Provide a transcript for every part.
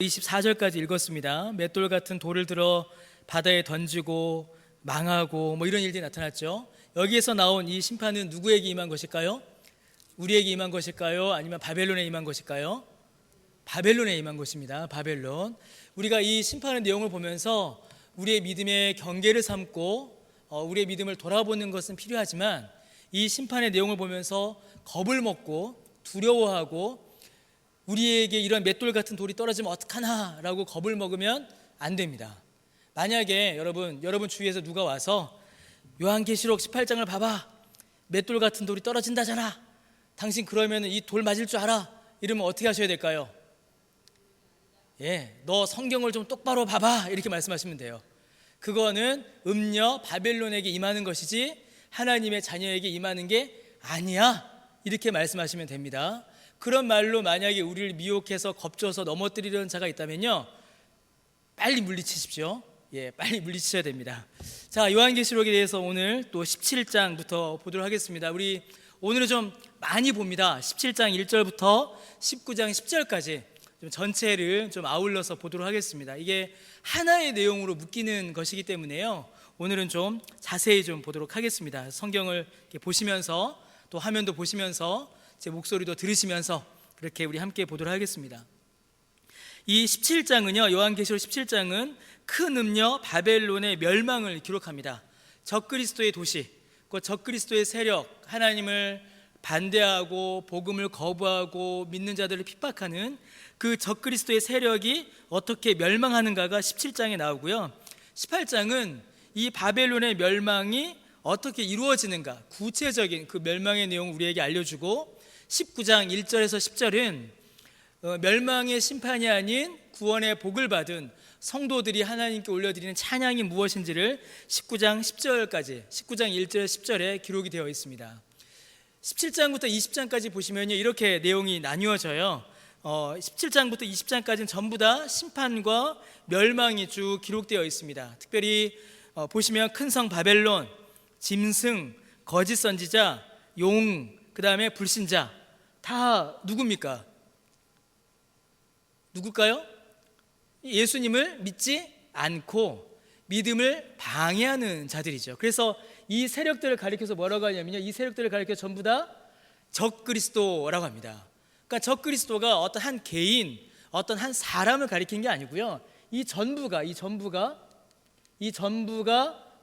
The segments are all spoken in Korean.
24절까지 읽었습니다. 맷돌 같은 돌을 들어 바다에 던지고 망하고 이런 일들이 나타났죠. 여기에서 나온 이 심판은 누구에게 임한 것일까요? 우리에게 임한 것일까요? 아니면 바벨론에 임한 것일까요? 바벨론에 임한 것입니다. 바벨론. 우리가 이 심판의 내용을 보면서 우리의 믿음의 경계를 삼고 우리의 믿음을 돌아보는 것은 필요하지만, 이 심판의 내용을 보면서 겁을 먹고 두려워하고 우리에게 이런 맷돌 같은 돌이 떨어지면 어떡하나 라고 겁을 먹으면 안 됩니다. 만약에 여러분 주위에서 누가 와서 요한계시록 18장을 봐봐, 맷돌 같은 돌이 떨어진다잖아, 당신 그러면 이 돌 맞을 줄 알아? 이러면 어떻게 하셔야 될까요? 너 성경을 좀 똑바로 봐봐, 이렇게 말씀하시면 돼요. 그거는 음녀 바벨론에게 임하는 것이지 하나님의 자녀에게 임하는 게 아니야, 이렇게 말씀하시면 됩니다. 그런 말로 만약에 우리를 미혹해서 겁줘서 넘어뜨리려는 자가 있다면요, 빨리 물리치십시오. 빨리 물리치셔야 됩니다. 자, 요한계시록에 대해서 오늘 또 17장부터 보도록 하겠습니다. 우리 오늘은 좀 많이 봅니다. 17장 1절부터 19장 10절까지 좀 전체를 좀 아울러서 보도록 하겠습니다. 이게 하나의 내용으로 묶이는 것이기 때문에요, 오늘은 좀 자세히 좀 보도록 하겠습니다. 성경을 이렇게 보시면서, 또 화면도 보시면서, 제 목소리도 들으시면서 그렇게 우리 함께 보도록 하겠습니다. 이 17장은요, 요한계시록 17장은 큰 음녀 바벨론의 멸망을 기록합니다. 적그리스도의 도시, 그 적그리스도의 세력, 하나님을 반대하고 복음을 거부하고 믿는 자들을 핍박하는 그 적그리스도의 세력이 어떻게 멸망하는가가 17장에 나오고요, 18장은 이 바벨론의 멸망이 어떻게 이루어지는가, 구체적인 그 멸망의 내용을 우리에게 알려주고, 19장 1절에서 10절은 멸망의 심판이 아닌 구원의 복을 받은 성도들이 하나님께 올려드리는 찬양이 무엇인지를 19장 10절까지, 19장 1절 10절에 기록이 되어 있습니다. 17장부터 20장까지 보시면요, 이렇게 내용이 나뉘어져요. 17장부터 20장까지는 전부 다 심판과 멸망이 쭉 기록되어 있습니다. 특별히 보시면 큰 성 바벨론, 짐승, 거짓 선지자, 용, 그 다음에 불신자, 다 누굽니까? 누굴까요? 예수님을 믿지 않고 믿음을 방해하는 자들이죠. 그래서 이 세력들을 가리켜서 뭐라고 하냐면요, 이 세력들을 가리켜서 전부 다 적그리스도라고 합니다. 그러니까 적그리스도가 어떤 한 개인, 어떤 한 사람을 가리킨 게 아니고요, 이 전부가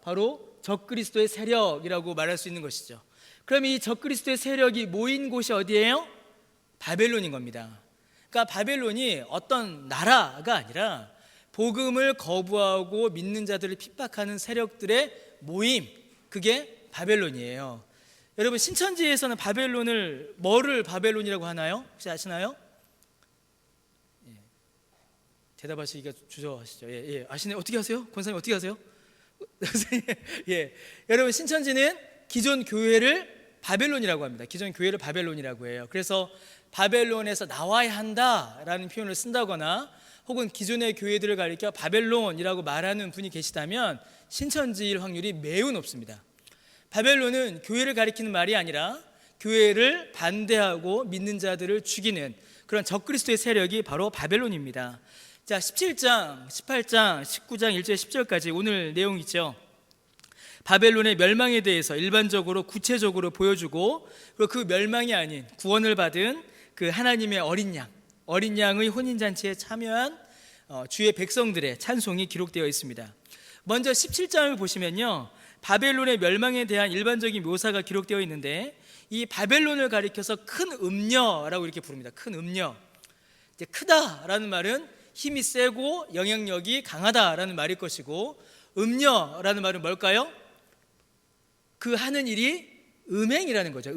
바로 적그리스도의 세력이라고 말할 수 있는 것이죠. 그럼 이 적그리스도의 세력이 모인 곳이 어디예요? 바벨론인 겁니다. 그러니까 바벨론이 어떤 나라가 아니라 복음을 거부하고 믿는 자들을 핍박하는 세력들의 모임, 그게 바벨론이에요. 여러분, 신천지에서는 바벨론을 뭐를 바벨론이라고 하나요? 혹시 아시나요? 대답하시기가 주저하시죠. 아시네요. 어떻게 하세요? 권사님 어떻게 하세요? 여러분, 신천지는 기존 교회를 바벨론이라고 합니다. 기존 교회를 바벨론이라고 해요. 그래서 바벨론에서 나와야 한다라는 표현을 쓴다거나, 혹은 기존의 교회들을 가리켜 바벨론이라고 말하는 분이 계시다면 신천지일 확률이 매우 높습니다. 바벨론은 교회를 가리키는 말이 아니라 교회를 반대하고 믿는 자들을 죽이는 그런 적그리스도의 세력이 바로 바벨론입니다. 자, 17장, 18장, 19장 1절 10절까지 오늘 내용 있죠. 바벨론의 멸망에 대해서 일반적으로 구체적으로 보여주고, 그리고 그 멸망이 아닌 구원을 받은 그 하나님의 어린 양의 혼인잔치에 참여한 주의 백성들의 찬송이 기록되어 있습니다. 먼저 17장을 보시면요, 바벨론의 멸망에 대한 일반적인 묘사가 기록되어 있는데, 이 바벨론을 가리켜서 큰 음녀라고 이렇게 부릅니다. 큰 음녀. 이제 크다라는 말은 힘이 세고 영향력이 강하다라는 말일 것이고, 음녀라는 말은 뭘까요? 그 하는 일이 음행이라는 거죠.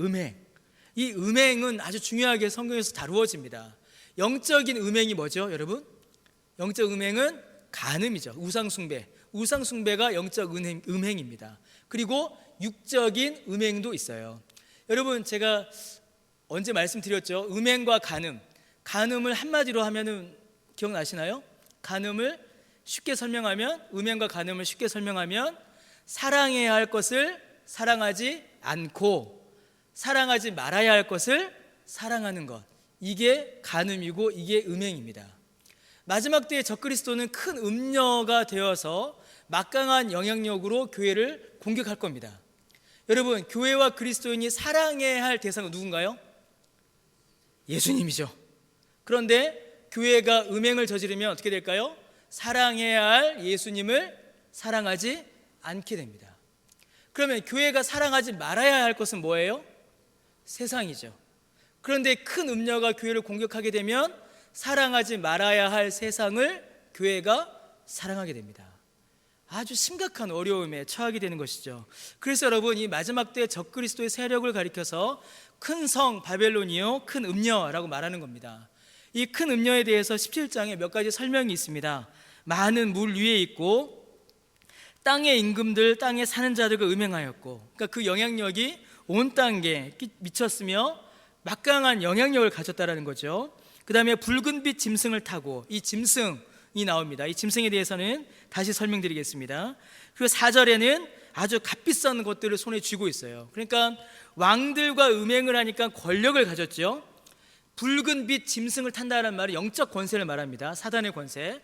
이 음행은 아주 중요하게 성경에서 다루어집니다. 영적인 음행이 뭐죠, 여러분? 영적 음행은 간음이죠. 우상숭배가 영적 음행입니다. 그리고 육적인 음행도 있어요. 여러분, 제가 언제 말씀드렸죠? 음행과 간음을 한마디로 하면은 기억나시나요? 음행과 간음을 쉽게 설명하면 사랑해야 할 것을 사랑하지 않고 사랑하지 말아야 할 것을 사랑하는 것, 이게 간음이고 이게 음행입니다. 마지막 때의 적그리스도는 큰 음녀가 되어서 막강한 영향력으로 교회를 공격할 겁니다. 여러분, 교회와 그리스도인이 사랑해야 할 대상은 누군가요? 예수님이죠. 그런데 교회가 음행을 저지르면 어떻게 될까요? 사랑해야 할 예수님을 사랑하지 않게 됩니다. 그러면 교회가 사랑하지 말아야 할 것은 뭐예요? 세상이죠. 그런데 큰 음녀가 교회를 공격하게 되면 사랑하지 말아야 할 세상을 교회가 사랑하게 됩니다. 아주 심각한 어려움에 처하게 되는 것이죠. 그래서 여러분, 이 마지막 때 적그리스도의 세력을 가리켜서 큰 성 바벨론이요 큰 음녀라고 말하는 겁니다. 이 큰 음녀에 대해서 17장에 몇 가지 설명이 있습니다. 많은 물 위에 있고 땅의 임금들, 땅에 사는 자들과 음행하였고, 그러니까 그 영향력이 온 땅에 미쳤으며 막강한 영향력을 가졌다라는 거죠. 그 다음에 붉은 빛 짐승을 타고, 이 짐승이 나옵니다. 이 짐승에 대해서는 다시 설명드리겠습니다. 그리고 4절에는 아주 값비싼 것들을 손에 쥐고 있어요. 그러니까 왕들과 음행을 하니까 권력을 가졌죠. 붉은 빛 짐승을 탄다는 말은 영적 권세를 말합니다. 사단의 권세,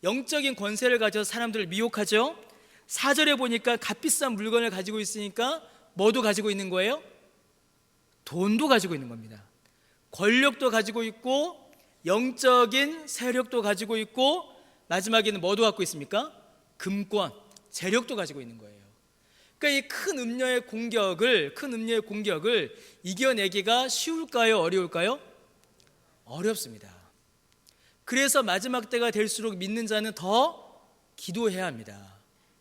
영적인 권세를 가져서 사람들을 미혹하죠. 4절에 보니까 값비싼 물건을 가지고 있으니까 뭐도 가지고 있는 거예요? 돈도 가지고 있는 겁니다. 권력도 가지고 있고 영적인 세력도 가지고 있고 마지막에는 뭐도 갖고 있습니까? 금권, 재력도 가지고 있는 거예요. 그러니까 이 큰 음녀의 공격을 이겨내기가 쉬울까요? 어려울까요? 어렵습니다. 그래서 마지막 때가 될수록 믿는 자는 더 기도해야 합니다.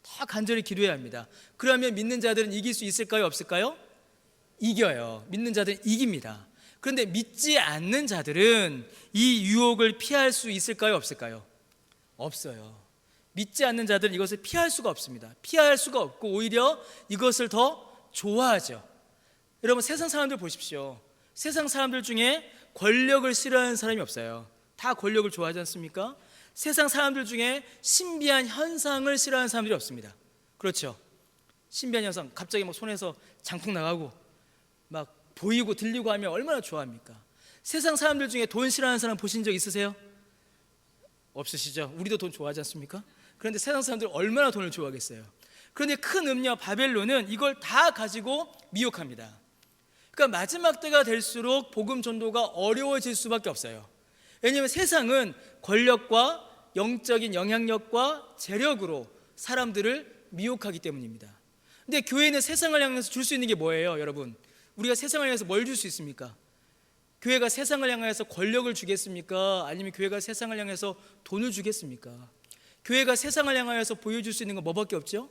더 간절히 기도해야 합니다. 그러면 믿는 자들은 이길 수 있을까요? 없을까요? 이겨요. 믿는 자들은 이깁니다. 그런데 믿지 않는 자들은 이 유혹을 피할 수 있을까요? 없을까요? 없어요. 믿지 않는 자들은 이것을 피할 수가 없습니다. 피할 수가 없고 오히려 이것을 더 좋아하죠. 여러분, 세상 사람들 보십시오. 세상 사람들 중에 권력을 싫어하는 사람이 없어요. 다 권력을 좋아하지 않습니까? 세상 사람들 중에 신비한 현상을 싫어하는 사람들이 없습니다. 그렇죠? 신비한 현상, 갑자기 막 손에서 장풍 나가고 막 보이고 들리고 하면 얼마나 좋아합니까? 세상 사람들 중에 돈 싫어하는 사람 보신 적 있으세요? 없으시죠? 우리도 돈 좋아하지 않습니까? 그런데 세상 사람들 얼마나 돈을 좋아하겠어요? 그런데 큰 음녀 바벨론은 이걸 다 가지고 미혹합니다. 그러니까 마지막 때가 될수록 복음 전도가 어려워질 수밖에 없어요. 왜냐하면 세상은 권력과 영적인 영향력과 재력으로 사람들을 미혹하기 때문입니다. 근데 교회는 세상을 향해서 줄 수 있는 게 뭐예요, 여러분? 우리가 세상을 향해서 뭘 줄 수 있습니까? 교회가 세상을 향해서 권력을 주겠습니까? 아니면 교회가 세상을 향해서 돈을 주겠습니까? 교회가 세상을 향하여서 보여줄 수 있는 건 뭐밖에 없죠?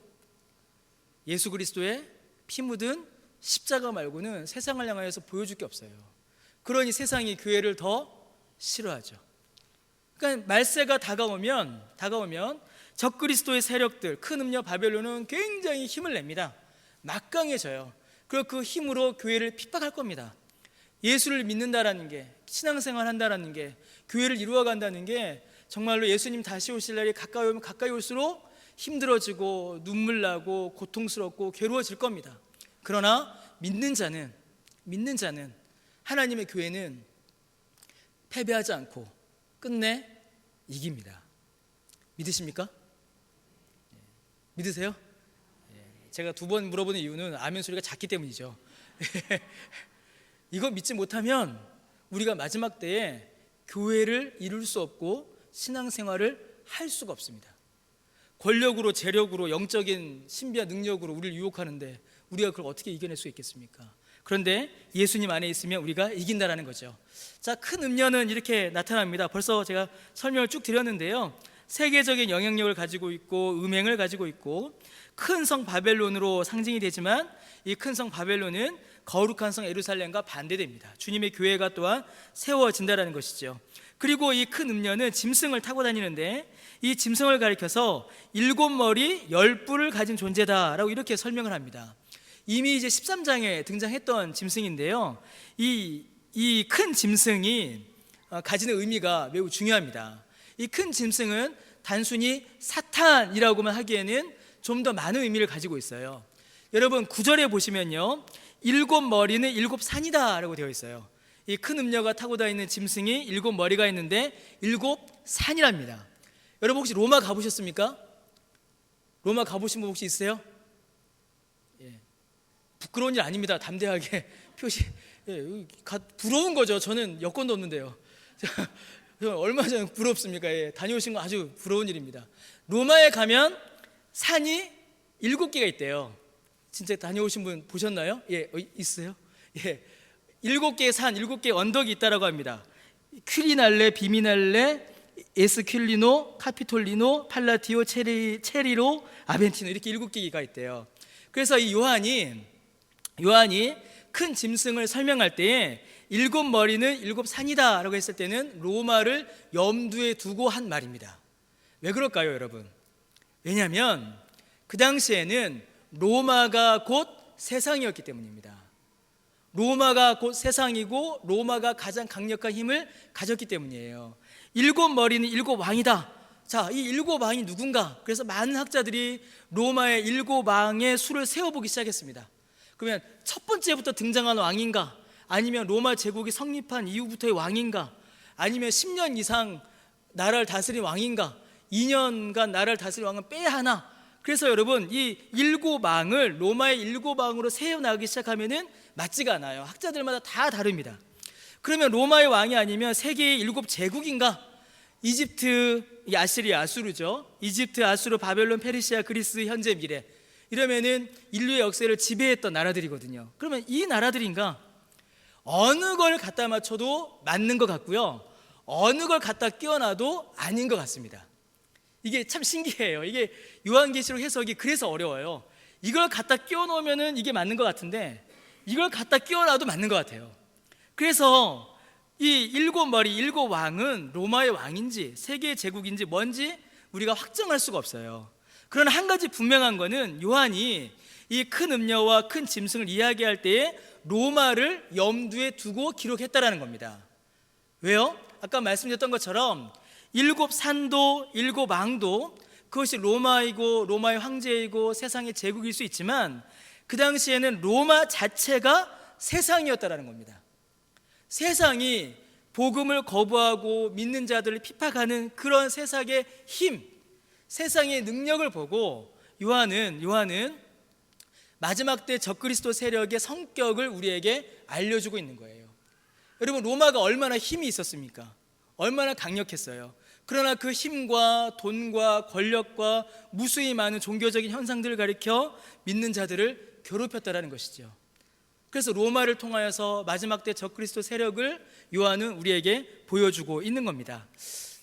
예수 그리스도의 피 묻은 십자가 말고는 세상을 향하여서 보여줄 게 없어요. 그러니 세상이 교회를 더 싫어하죠. 그러니까 말세가 다가오면 적그리스도의 세력들, 큰 음녀 바벨론은 굉장히 힘을 냅니다. 막강해져요. 그리고 그 힘으로 교회를 핍박할 겁니다. 예수를 믿는다라는 게, 신앙생활 한다라는 게, 교회를 이루어간다는 게 정말로 예수님 다시 오실 날이 가까이 오면 가까이 올수록 힘들어지고 눈물 나고 고통스럽고 괴로워질 겁니다. 그러나 믿는 자는 하나님의 교회는 패배하지 않고 끝내 이깁니다. 믿으십니까? 믿으세요? 제가 2번 물어보는 이유는 아멘 소리가 작기 때문이죠. 이거 믿지 못하면 우리가 마지막 때에 교회를 이룰 수 없고 신앙생활을 할 수가 없습니다. 권력으로, 재력으로, 영적인 신비한 능력으로 우리를 유혹하는데 우리가 그걸 어떻게 이겨낼 수 있겠습니까? 그런데 예수님 안에 있으면 우리가 이긴다라는 거죠. 자, 큰 음녀는 이렇게 나타납니다. 벌써 제가 설명을 쭉 드렸는데요, 세계적인 영향력을 가지고 있고 음행을 가지고 있고 큰 성 바벨론으로 상징이 되지만 이 큰 성 바벨론은 거룩한 성 예루살렘과 반대됩니다. 주님의 교회가 또한 세워진다라는 것이죠. 그리고 이 큰 음녀는 짐승을 타고 다니는데 이 짐승을 가리켜서 7머리 10뿔을 가진 존재다라고 이렇게 설명을 합니다. 이미 이제 13장에 등장했던 짐승인데요, 이 큰 짐승이 가지는 의미가 매우 중요합니다. 이 큰 짐승은 단순히 사탄이라고만 하기에는 좀 더 많은 의미를 가지고 있어요. 여러분 9절에 보시면요, 7머리는 7산이다 라고 되어 있어요. 이 큰 음녀가 타고 다니는 짐승이 7머리가 있는데 7 산이랍니다. 여러분 혹시 로마 가보셨습니까? 로마 가보신 분 혹시 있어요? 예. 부끄러운 일 아닙니다. 담대하게 표시. 예, 부러운 거죠. 저는 여권도 없는데요. 얼마나 저는 부럽습니까? 예, 다녀오신 거 아주 부러운 일입니다. 로마에 가면 산이 7개가 있대요. 진짜 다녀오신 분 보셨나요? 예, 있어요? 예, 7개의 산, 7개의 언덕이 있다라고 합니다. 퀴리날레, 비미날레, 에스큘리노, 카피톨리노, 팔라티오, 체리로, 아벤티노 이렇게 7개가 있대요. 그래서 이 요한이 큰 짐승을 설명할 때에 7머리는 7산이다 라고 했을 때는 로마를 염두에 두고 한 말입니다. 왜 그럴까요, 여러분? 왜냐하면 그 당시에는 로마가 곧 세상이었기 때문입니다. 로마가 곧 세상이고 로마가 가장 강력한 힘을 가졌기 때문이에요. 7머리는 7왕이다. 자, 이 7왕이 누군가? 그래서 많은 학자들이 로마의 7왕의 수를 세어보기 시작했습니다. 그러면 첫 번째부터 등장한 왕인가? 아니면 로마 제국이 성립한 이후부터의 왕인가? 아니면 10년 이상 나라를 다스린 왕인가? 2년간 나라를 다스린 왕은 빼야 하나? 그래서 여러분 이 7왕을 로마의 7왕으로 세워나가기 시작하면은 맞지가 않아요. 학자들마다 다 다릅니다. 그러면 로마의 왕이 아니면 세계의 7제국인가? 이집트, 아시리아, 아수르죠. 이집트, 아수르, 바벨론, 페르시아, 그리스, 현재, 미래. 이러면은 인류의 역사를 지배했던 나라들이거든요. 그러면 이 나라들인가? 어느 걸 갖다 맞춰도 맞는 것 같고요, 어느 걸 갖다 끼워놔도 아닌 것 같습니다. 이게 참 신기해요. 이게 요한계시록 해석이 그래서 어려워요. 이걸 갖다 끼워놓으면은 이게 맞는 것 같은데 이걸 갖다 끼워놔도 맞는 것 같아요. 그래서 이 7머리 7왕은 로마의 왕인지 세계의 제국인지 뭔지 우리가 확정할 수가 없어요. 그러나 한 가지 분명한 거는 요한이 이 큰 음녀와 큰 짐승을 이야기할 때에 로마를 염두에 두고 기록했다라는 겁니다. 왜요? 아까 말씀드렸던 것처럼 7산도 7왕도 그것이 로마이고 로마의 황제이고 세상의 제국일 수 있지만 그 당시에는 로마 자체가 세상이었다라는 겁니다. 세상이 복음을 거부하고 믿는 자들을 핍박하는 그런 세상의 힘, 세상의 능력을 보고 요한은 마지막 때 적그리스도 세력의 성격을 우리에게 알려주고 있는 거예요. 여러분 로마가 얼마나 힘이 있었습니까? 얼마나 강력했어요. 그러나 그 힘과 돈과 권력과 무수히 많은 종교적인 현상들을 가리켜 믿는 자들을 괴롭혔다라는 것이죠. 그래서 로마를 통하여서 마지막 때 적그리스도 세력을 요한은 우리에게 보여주고 있는 겁니다.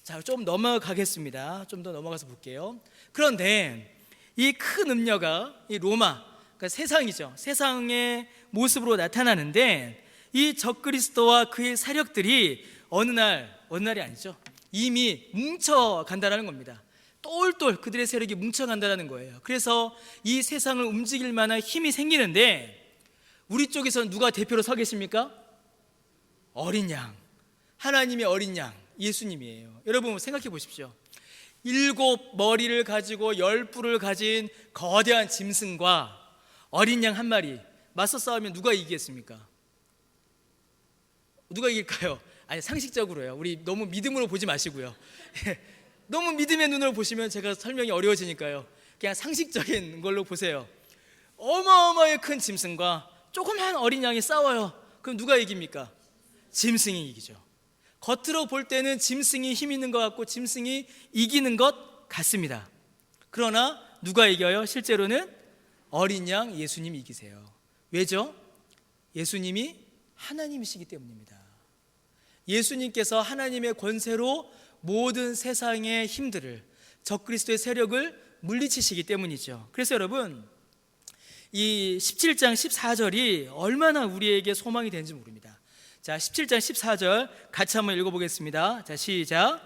자, 좀 넘어가겠습니다. 좀 더 넘어가서 볼게요. 그런데 이 큰 음녀가 이 로마, 그러니까 세상이죠. 세상의 모습으로 나타나는데 이 적그리스도와 그의 세력들이 어느 날이 아니죠. 이미 뭉쳐간다는 겁니다. 똘똘 그들의 세력이 뭉쳐간다는 거예요. 그래서 이 세상을 움직일 만한 힘이 생기는데 우리 쪽에서는 누가 대표로 서 계십니까? 어린 양, 하나님의 어린 양 예수님이에요. 여러분 생각해 보십시오. 7머리를 가지고 10뿔을 가진 거대한 짐승과 어린 양 한 마리 맞서 싸우면 누가 이기겠습니까? 누가 이길까요? 아니 상식적으로요. 우리 너무 믿음으로 보지 마시고요. 너무 믿음의 눈으로 보시면 제가 설명이 어려워지니까요. 그냥 상식적인 걸로 보세요. 어마어마하게 큰 짐승과 조그만 어린 양이 싸워요. 그럼 누가 이깁니까? 짐승이 이기죠. 겉으로 볼 때는 짐승이 힘 있는 것 같고 짐승이 이기는 것 같습니다. 그러나 누가 이겨요? 실제로는 어린 양 예수님이 이기세요. 왜죠? 예수님이 하나님이시기 때문입니다. 예수님께서 하나님의 권세로 모든 세상의 힘들을, 적그리스도의 세력을 물리치시기 때문이죠. 그래서 여러분 이 17장 14절이 얼마나 우리에게 소망이 되는지 모릅니다. 자, 17장 14절 같이 한번 읽어보겠습니다. 자, 시작.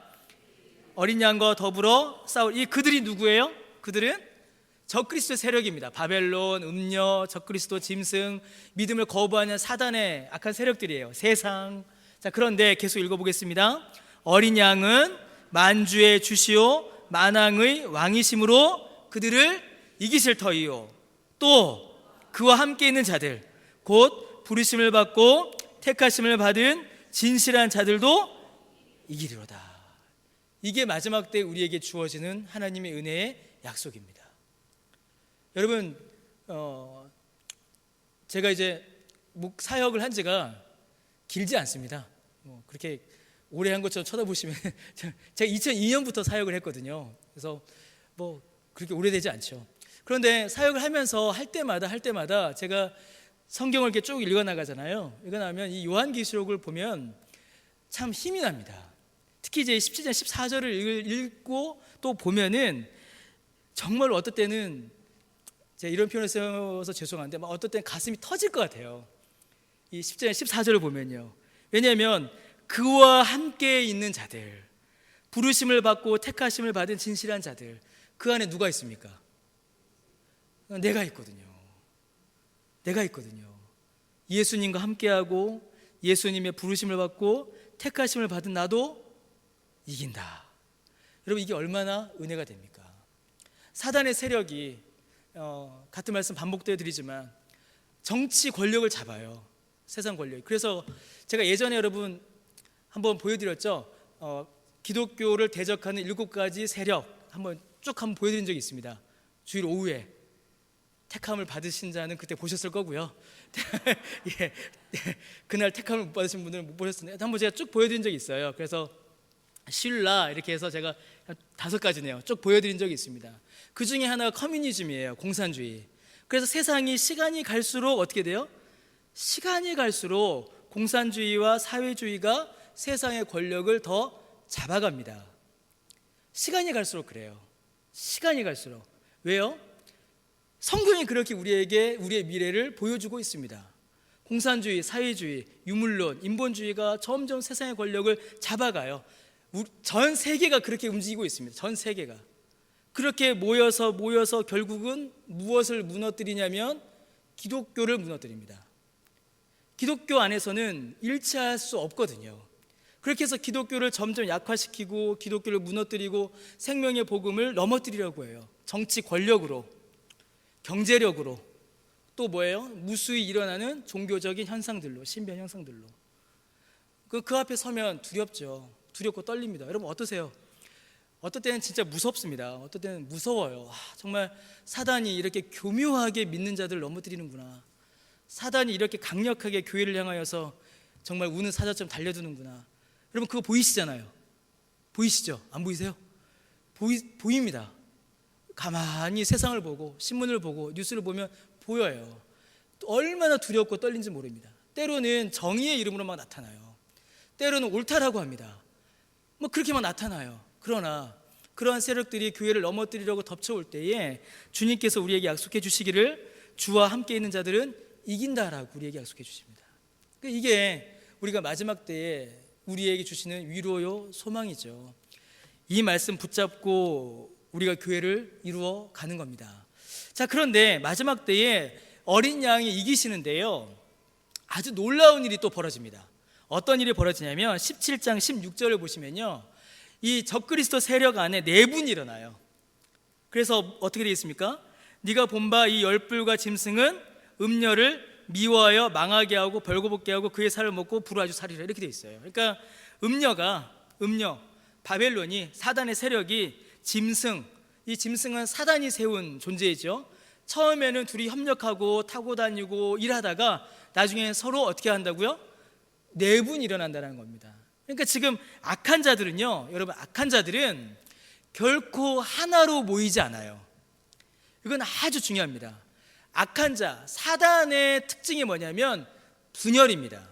어린 양과 더불어 싸울 이 그들이 누구예요? 그들은 적그리스도의 세력입니다. 바벨론, 음녀, 적그리스도, 짐승, 믿음을 거부하는 사단의 악한 세력들이에요. 세상. 자, 그런데 계속 읽어보겠습니다. 어린 양은 만주의 주시오 만왕의 왕이심으로 그들을 이기실 터이요 또 그와 함께 있는 자들 곧 부르심을 받고 택하심을 받은 진실한 자들도 이기리로다. 이게 마지막 때 우리에게 주어지는 하나님의 은혜의 약속입니다. 여러분, 제가 이제 목 사역을 한 지가 길지 않습니다. 그렇게 오래 한 것처럼 쳐다보시면 제가 2002년부터 사역을 했거든요. 그래서 그렇게 오래되지 않죠. 그런데 사역을 하면서 할 때마다 제가 성경을 이렇게 쭉 읽어나가잖아요. 읽어나면 이 요한계시록을 보면 참 힘이 납니다. 특히 이제 17장 14절을 읽고 또 보면은 정말 어떨 때는 제가 이런 표현을 써서 죄송한데 어떨 때는 가슴이 터질 것 같아요. 이 10장 14절을 보면요. 왜냐하면 그와 함께 있는 자들, 부르심을 받고 택하심을 받은 진실한 자들, 그 안에 누가 있습니까? 내가 있거든요. 예수님과 함께하고 예수님의 부르심을 받고 택하심을 받은 나도 이긴다. 여러분, 이게 얼마나 은혜가 됩니까? 사단의 세력이 같은 말씀 반복되어 드리지만 정치 권력을 잡아요. 세상 권력. 그래서 제가 예전에 여러분 한번 보여드렸죠. 기독교를 대적하는 7가지 세력 한번 보여드린 적이 있습니다. 주일 오후에 택함을 받으신 자는 그때 보셨을 거고요. 예, 그날 택함을 못 받으신 분들은 못 보셨는데 한번 제가 쭉 보여드린 적이 있어요. 그래서 신라 이렇게 해서 제가 5가지네요. 쭉 보여드린 적이 있습니다. 그 중에 하나가 커뮤니즘이에요. 공산주의. 그래서 세상이 시간이 갈수록 어떻게 돼요? 시간이 갈수록 공산주의와 사회주의가 세상의 권력을 더 잡아갑니다. 시간이 갈수록 그래요. 시간이 갈수록. 왜요? 성경이 그렇게 우리에게 우리의 미래를 보여주고 있습니다. 공산주의, 사회주의, 유물론, 인본주의가 점점 세상의 권력을 잡아가요. 전 세계가 그렇게 움직이고 있습니다. 전 세계가 그렇게 모여서 결국은 무엇을 무너뜨리냐면 기독교를 무너뜨립니다. 기독교 안에서는 일치할 수 없거든요. 그렇게 해서 기독교를 점점 약화시키고 기독교를 무너뜨리고 생명의 복음을 넘어뜨리려고 해요. 정치 권력으로, 경제력으로, 또 뭐예요? 무수히 일어나는 종교적인 현상들로, 신변 현상들로. 그 앞에 서면 두렵죠. 두렵고 떨립니다. 여러분 어떠세요? 어떨 때는 진짜 무섭습니다. 어떨 때는 무서워요. 정말 사단이 이렇게 교묘하게 믿는 자들을 넘어뜨리는구나. 사단이 이렇게 강력하게 교회를 향하여서 정말 우는 사자처럼 달려드는구나. 여러분 그거 보이시잖아요. 보이시죠? 안 보이세요? 보입니다. 가만히 세상을 보고 신문을 보고 뉴스를 보면 보여요. 얼마나 두렵고 떨린지 모릅니다. 때로는 정의의 이름으로 막 나타나요. 때로는 옳다라고 합니다. 그렇게 막 나타나요. 그러나 그러한 세력들이 교회를 넘어뜨리려고 덮쳐올 때에 주님께서 우리에게 약속해 주시기를 주와 함께 있는 자들은 이긴다라고 우리에게 약속해 주십니다. 이게 우리가 마지막 때에 우리에게 주시는 위로요 소망이죠. 이 말씀 붙잡고 우리가 교회를 이루어 가는 겁니다. 자, 그런데 마지막 때에 어린 양이 이기시는데요, 아주 놀라운 일이 또 벌어집니다. 어떤 일이 벌어지냐면 17장 16절을 보시면요, 이 적그리스도 세력 안에 내분이 일어나요. 그래서 어떻게 되어 있습니까? 네가 본 바 이 열불과 짐승은 음녀를 미워하여 망하게 하고 벌거벗게 하고 그의 살을 먹고 불을 아주 살이라, 이렇게 되어 있어요. 그러니까 음녀 바벨론이, 사단의 세력이 짐승, 이 짐승은 사단이 세운 존재이죠. 처음에는 둘이 협력하고 타고 다니고 일하다가 나중에 서로 어떻게 한다고요? 내분이 일어난다는 겁니다. 그러니까 지금 악한 자들은요, 여러분 악한 자들은 결코 하나로 모이지 않아요. 이건 아주 중요합니다. 악한 자, 사단의 특징이 뭐냐면 분열입니다.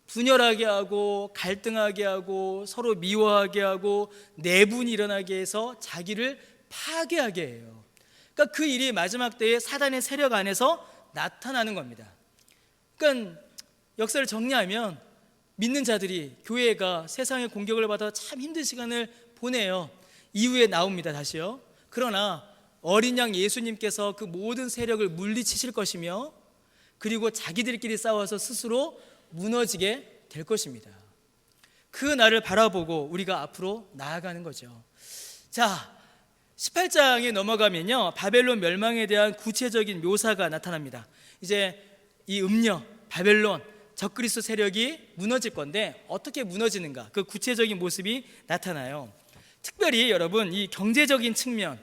분열하게 하고 갈등하게 하고 서로 미워하게 하고 내분이 일어나게 해서 자기를 파괴하게 해요. 그러니까 그 일이 마지막 때에 사단의 세력 안에서 나타나는 겁니다. 그러니까 역사를 정리하면 믿는 자들이, 교회가 세상의 공격을 받아 참 힘든 시간을 보내요. 이후에 나옵니다, 다시요. 그러나 어린 양 예수님께서 그 모든 세력을 물리치실 것이며, 그리고 자기들끼리 싸워서 스스로 무너지게 될 것입니다. 그 날을 바라보고 우리가 앞으로 나아가는 거죠. 자, 18장에 넘어가면요, 바벨론 멸망에 대한 구체적인 묘사가 나타납니다. 이제 이 음녀, 바벨론, 적그리스도 세력이 무너질 건데 어떻게 무너지는가, 그 구체적인 모습이 나타나요. 특별히 여러분 이 경제적인 측면,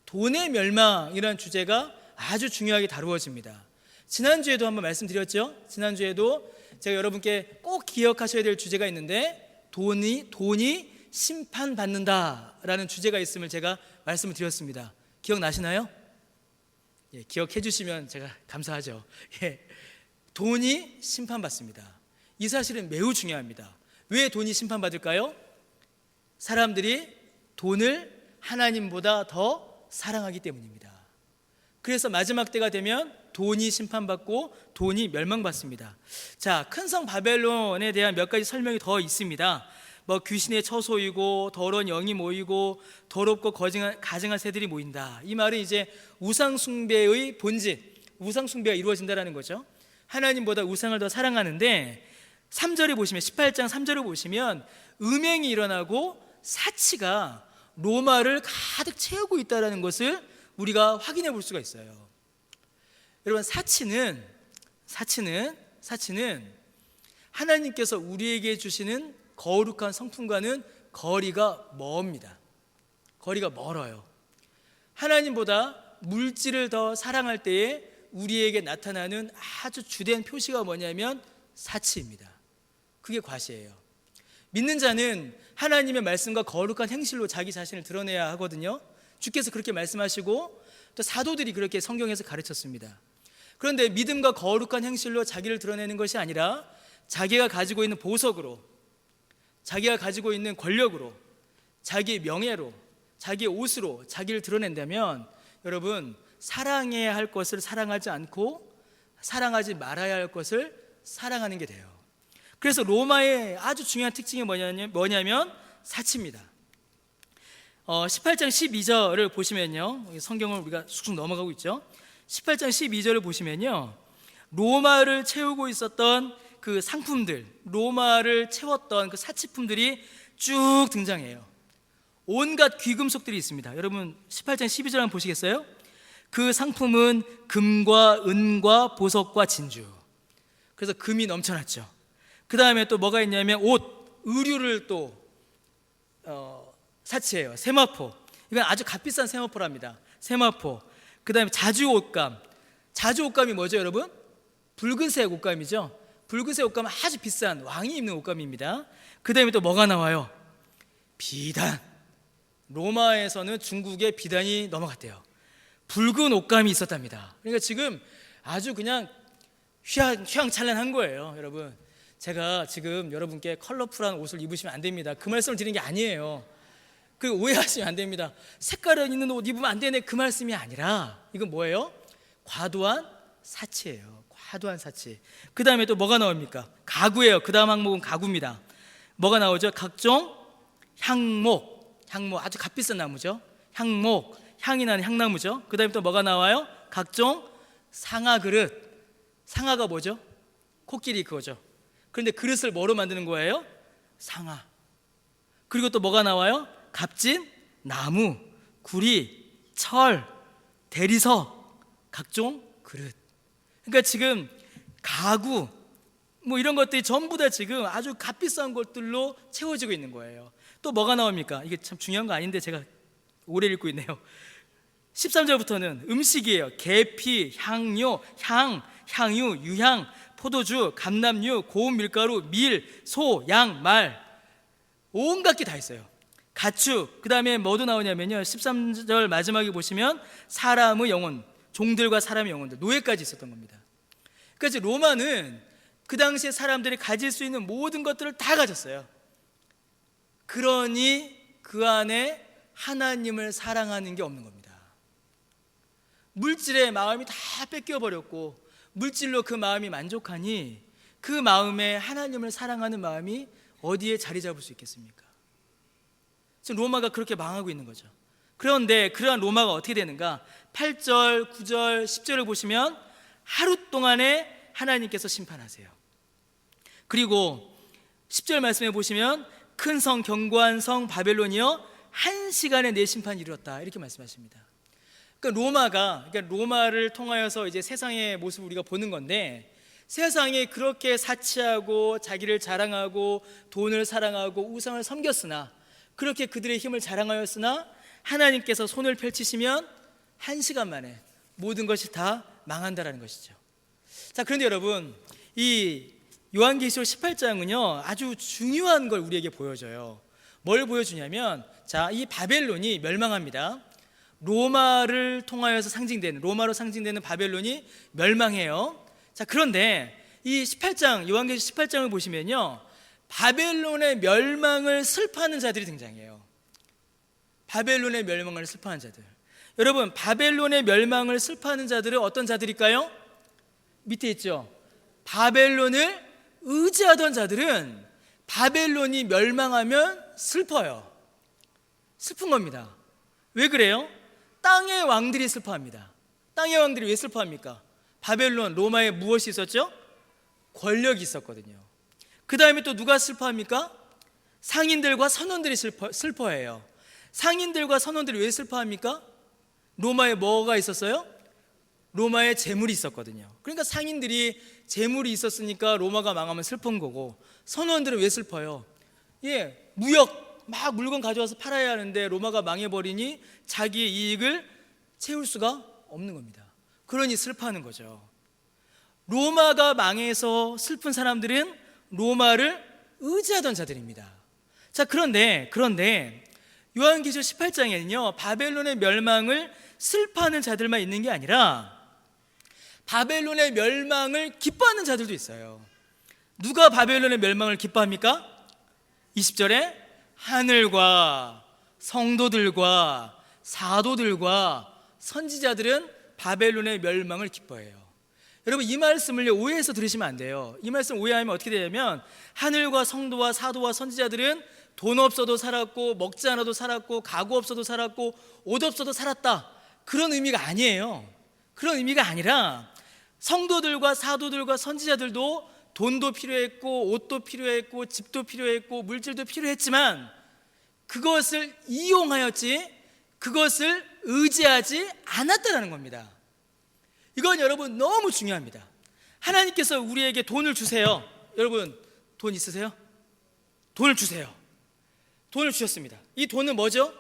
돈의 멸망이라는 주제가 아주 중요하게 다루어집니다. 지난주에도 한번 말씀드렸죠. 지난주에도 제가 여러분께 꼭 기억하셔야 될 주제가 있는데 돈이 심판받는다라는 주제가 있음을 제가 말씀을 드렸습니다. 기억나시나요? 예, 기억해 주시면 제가 감사하죠. 예, 돈이 심판받습니다. 이 사실은 매우 중요합니다. 왜 돈이 심판받을까요? 사람들이 돈을 하나님보다 더 사랑하기 때문입니다. 그래서 마지막 때가 되면 돈이 심판받고 돈이 멸망받습니다. 자, 큰 성 바벨론에 대한 몇 가지 설명이 더 있습니다. 뭐 귀신의 처소이고 더러운 영이 모이고 더럽고 가증한 새들이 모인다. 이 말은 이제 우상 숭배의 본질, 우상 숭배가 이루어진다라는 거죠. 하나님보다 우상을 더 사랑하는데 3절에 보시면 18장 3절을 보시면 음행이 일어나고 사치가 로마를 가득 채우고 있다는 것을 우리가 확인해 볼 수가 있어요. 여러분, 사치는 하나님께서 우리에게 주시는 거룩한 성품과는 거리가 멉니다. 거리가 멀어요. 하나님보다 물질을 더 사랑할 때에 우리에게 나타나는 아주 주된 표시가 뭐냐면 사치입니다. 그게 과시예요. 믿는 자는 하나님의 말씀과 거룩한 행실로 자기 자신을 드러내야 하거든요. 주께서 그렇게 말씀하시고 또 사도들이 그렇게 성경에서 가르쳤습니다. 그런데 믿음과 거룩한 행실로 자기를 드러내는 것이 아니라 자기가 가지고 있는 보석으로, 자기가 가지고 있는 권력으로, 자기의 명예로, 자기의 옷으로 자기를 드러낸다면 여러분, 사랑해야 할 것을 사랑하지 않고 사랑하지 말아야 할 것을 사랑하는 게 돼요. 그래서 로마의 아주 중요한 특징이 뭐냐면 사치입니다. 18장 12절을 보시면요, 성경을 우리가 쑥쑥 넘어가고 있죠. 18장 12절을 보시면요, 로마를 채우고 있었던 그 상품들, 로마를 채웠던 그 사치품들이 쭉 등장해요. 온갖 귀금속들이 있습니다. 여러분 18장 12절 한번 보시겠어요? 그 상품은 금과 은과 보석과 진주. 그래서 금이 넘쳐났죠. 그 다음에 또 뭐가 있냐면 옷, 의류를 또 사치해요. 세마포, 이건 아주 값비싼 세마포랍니다. 세마포. 그 다음에 자주 옷감. 자주 옷감이 뭐죠 여러분? 붉은색 옷감이죠. 붉은색 옷감은 아주 비싼 왕이 입는 옷감입니다. 그 다음에 또 뭐가 나와요? 비단. 로마에서는 중국에 비단이 넘어갔대요. 붉은 옷감이 있었답니다. 그러니까 지금 아주 그냥 휘황찬란한 거예요. 여러분, 제가 지금 여러분께 컬러풀한 옷을 입으시면 안 됩니다. 그 말씀을 드리는 게 아니에요. 그 오해하시면 안 됩니다. 색깔 있는 옷 입으면 안 되네, 그 말씀이 아니라 이건 뭐예요? 과도한 사치예요. 과도한 사치. 그 다음에 또 뭐가 나옵니까? 가구예요. 그 다음 항목은 가구입니다. 뭐가 나오죠? 각종 향목 아주 값비싼 나무죠. 향목, 향이 나는 향나무죠. 그 다음에 또 뭐가 나와요? 각종 상아 그릇. 상아가 뭐죠? 코끼리 그거죠. 그런데 그릇을 뭐로 만드는 거예요? 상아. 그리고 또 뭐가 나와요? 값진 나무, 구리, 철, 대리석, 각종 그릇. 그러니까 지금 가구 뭐 이런 것들이 전부 다 지금 아주 값비싼 것들로 채워지고 있는 거예요. 또 뭐가 나옵니까? 이게 참 중요한 거 아닌데 제가 오래 읽고 있네요. 13절부터는 음식이에요. 계피, 향료, 향유, 유향, 포도주, 감람류, 고운 밀가루, 밀, 소, 양, 말, 온갖 게 다 있어요. 가축. 그 다음에 뭐도 나오냐면요, 13절 마지막에 보시면 사람의 영혼, 종들과 사람의 영혼들, 노예까지 있었던 겁니다. 그래서 로마는 그 당시에 사람들이 가질 수 있는 모든 것들을 다 가졌어요. 그러니 그 안에 하나님을 사랑하는 게 없는 겁니다. 물질에 마음이 다 뺏겨버렸고 물질로 그 마음이 만족하니 그 마음에 하나님을 사랑하는 마음이 어디에 자리 잡을 수 있겠습니까? 지금 로마가 그렇게 망하고 있는 거죠. 그런데 그러한 로마가 어떻게 되는가? 8절, 9절, 10절을 보시면 하루 동안에 하나님께서 심판하세요. 그리고 10절 말씀해 보시면 큰 성 견고한 성 바벨론이여 한 시간에 내 심판이 이루었다, 이렇게 말씀하십니다. 그러니까 로마를 통하여서 이제 세상의 모습을 우리가 보는 건데, 세상이 그렇게 사치하고 자기를 자랑하고 돈을 사랑하고 우상을 섬겼으나 그렇게 그들의 힘을 자랑하였으나 하나님께서 손을 펼치시면 1시간 만에 모든 것이 다 망한다라는 것이죠. 자, 그런데 여러분, 이 요한계시록 18장은요 아주 중요한 걸 우리에게 보여줘요. 뭘 보여주냐면, 자, 이 바벨론이 멸망합니다. 로마를 통하여서 상징되는, 로마로 상징되는 바벨론이 멸망해요. 자, 그런데 이 18장, 요한계시록 18장을 보시면요, 바벨론의 멸망을 슬퍼하는 자들이 등장해요. 바벨론의 멸망을 슬퍼하는 자들. 여러분, 바벨론의 멸망을 슬퍼하는 자들은 어떤 자들일까요? 밑에 있죠. 바벨론을 의지하던 자들은 바벨론이 멸망하면 슬퍼요. 슬픈 겁니다. 왜 그래요? 땅의 왕들이 슬퍼합니다. 땅의 왕들이 왜 슬퍼합니까? 바벨론, 로마에 무엇이 있었죠? 권력이 있었거든요. 그 다음에 또 누가 슬퍼합니까? 상인들과 선원들이 슬퍼해요. 상인들과 선원들이 왜 슬퍼합니까? 로마에 뭐가 있었어요? 로마에 재물이 있었거든요. 그러니까 상인들이 재물이 있었으니까 로마가 망하면 슬픈 거고, 선원들은 왜 슬퍼요? 무역 막 물건 가져와서 팔아야 하는데 로마가 망해버리니 자기의 이익을 채울 수가 없는 겁니다. 그러니 슬퍼하는 거죠. 로마가 망해서 슬픈 사람들은 로마를 의지하던 자들입니다. 자, 그런데 요한계시록 18장에는요 바벨론의 멸망을 슬퍼하는 자들만 있는 게 아니라 바벨론의 멸망을 기뻐하는 자들도 있어요. 누가 바벨론의 멸망을 기뻐합니까? 20절에 하늘과 성도들과 사도들과 선지자들은 바벨론의 멸망을 기뻐해요. 여러분, 이 말씀을 오해해서 들으시면 안 돼요. 이 말씀 오해하면 어떻게 되냐면, 하늘과 성도와 사도와 선지자들은 돈 없어도 살았고, 먹지 않아도 살았고, 가구 없어도 살았고, 옷 없어도 살았다, 그런 의미가 아니에요. 그런 의미가 아니라 성도들과 사도들과 선지자들도 돈도 필요했고, 옷도 필요했고, 집도 필요했고, 물질도 필요했지만 그것을 이용하였지 그것을 의지하지 않았다는 겁니다. 이건 여러분 너무 중요합니다. 하나님께서 우리에게 돈을 주세요. 여러분, 돈 있으세요? 돈을 주세요. 돈을 주셨습니다. 이 돈은 뭐죠?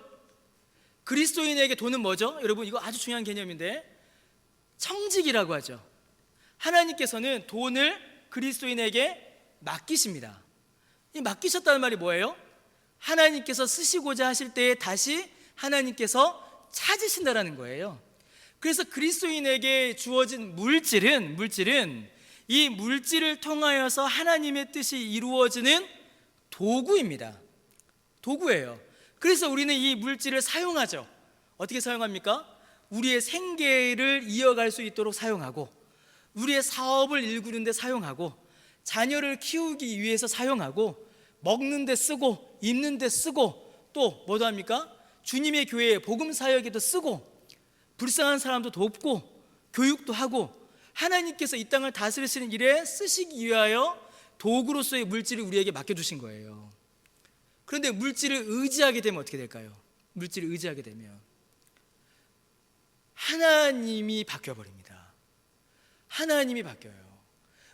그리스도인에게 돈은 뭐죠? 여러분, 이거 아주 중요한 개념인데 청직이라고 하죠. 하나님께서는 돈을 그리스도인에게 맡기십니다. 이 맡기셨다는 말이 뭐예요? 하나님께서 쓰시고자 하실 때에 다시 하나님께서 찾으신다라는 거예요. 그래서 그리스도인에게 주어진 물질은 이 물질을 통하여서 하나님의 뜻이 이루어지는 도구입니다. 도구예요. 그래서 우리는 이 물질을 사용하죠. 어떻게 사용합니까? 우리의 생계를 이어갈 수 있도록 사용하고, 우리의 사업을 일구는 데 사용하고, 자녀를 키우기 위해서 사용하고, 먹는 데 쓰고, 입는 데 쓰고, 또 뭐도 합니까? 주님의 교회에 복음 사역에도 쓰고, 불쌍한 사람도 돕고, 교육도 하고, 하나님께서 이 땅을 다스리시는 일에 쓰시기 위하여 도구로서의 물질을 우리에게 맡겨주신 거예요. 그런데 물질을 의지하게 되면 어떻게 될까요? 물질을 의지하게 되면 하나님이 바뀌어버립니다. 하나님이 바뀌어요.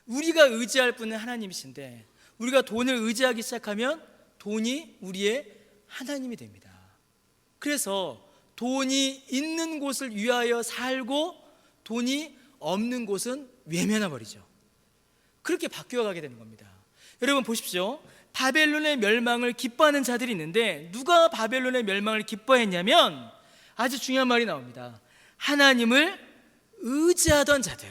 우리가 의지할 분은 하나님이신데, 우리가 돈을 의지하기 시작하면 돈이 우리의 하나님이 됩니다. 그래서 돈이 있는 곳을 위하여 살고, 돈이 없는 곳은 외면해 버리죠. 그렇게 바뀌어가게 되는 겁니다. 여러분 보십시오. 바벨론의 멸망을 기뻐하는 자들이 있는데, 누가 바벨론의 멸망을 기뻐했냐면 아주 중요한 말이 나옵니다. 하나님을 의지하던 자들.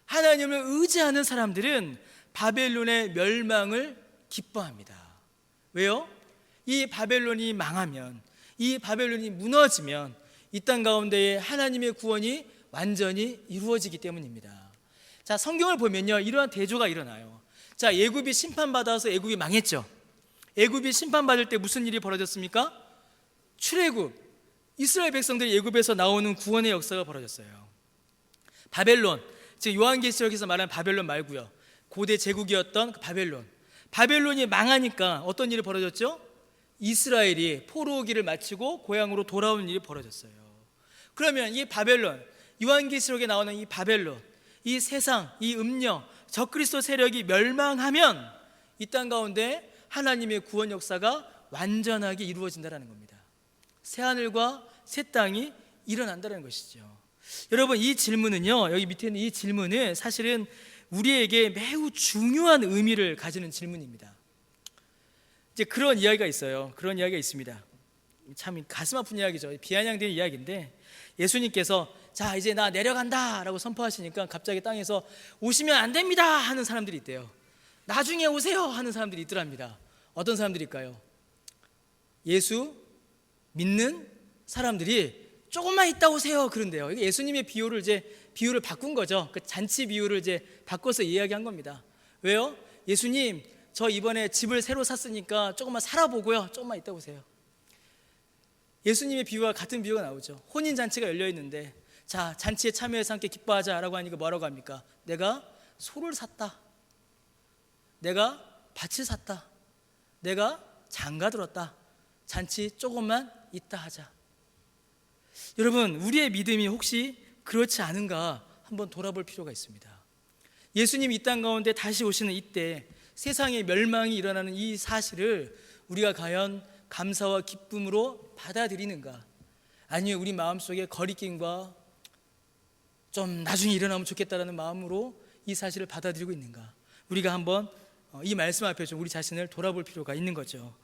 하나님을 의지하는 사람들은 바벨론의 멸망을 기뻐합니다. 왜요? 이 바벨론이 망하면, 이 바벨론이 무너지면 이 땅 가운데에 하나님의 구원이 완전히 이루어지기 때문입니다. 자, 성경을 보면요, 이러한 대조가 일어나요. 자, 애굽이 심판받아서 애굽이 망했죠. 애굽이 심판받을 때 무슨 일이 벌어졌습니까? 출애굽, 이스라엘 백성들이 애굽에서 나오는 구원의 역사가 벌어졌어요. 바벨론, 즉 요한계시록에서 말하는 바벨론 말고요, 고대 제국이었던 그 바벨론이 망하니까 어떤 일이 벌어졌죠? 이스라엘이 포로기를 마치고 고향으로 돌아오는 일이 벌어졌어요. 그러면 이 바벨론, 요한계시록에 나오는 이 바벨론, 이 세상, 이 음녀, 적그리스도 세력이 멸망하면 이 땅 가운데 하나님의 구원 역사가 완전하게 이루어진다는 겁니다. 새하늘과 새 땅이 일어난다는 것이죠. 여러분, 이 질문은요, 여기 밑에 있는 이 질문은 사실은 우리에게 매우 중요한 의미를 가지는 질문입니다. 이제 그런 이야기가 있어요. 그런 이야기가 있습니다. 참 가슴 아픈 이야기죠. 비아냥된 이야기인데, 예수님께서 자 이제 나 내려간다 라고 선포하시니까 갑자기 땅에서 오시면 안 됩니다 하는 사람들이 있대요. 나중에 오세요 하는 사람들이 있더랍니다. 어떤 사람들일까요? 예수 믿는 사람들이 조금만 있다 오세요 그런데요. 이게 예수님의 비유를 바꾼 거죠. 그 잔치 비유를 바꿔서 이야기한 겁니다. 왜요? 예수님, 저 이번에 집을 새로 샀으니까 조금만 살아보고요, 조금만 있다 오세요. 예수님의 비유와 같은 비유가 나오죠. 혼인 잔치가 열려 있는데, 자 잔치에 참여해서 함께 기뻐하자라고 하니까 뭐라고 합니까? 내가 소를 샀다, 내가 밭을 샀다, 내가 장가 들었다, 잔치 조금만 있다 하자. 여러분, 우리의 믿음이 혹시 그렇지 않은가 한번 돌아볼 필요가 있습니다. 예수님이 이 땅 가운데 다시 오시는 이때 세상의 멸망이 일어나는 이 사실을 우리가 과연 감사와 기쁨으로 받아들이는가, 아니면 우리 마음속에 거리낌과 좀 나중에 일어나면 좋겠다라는 마음으로 이 사실을 받아들이고 있는가, 우리가 한번 이 말씀 앞에 좀 우리 자신을 돌아볼 필요가 있는 거죠.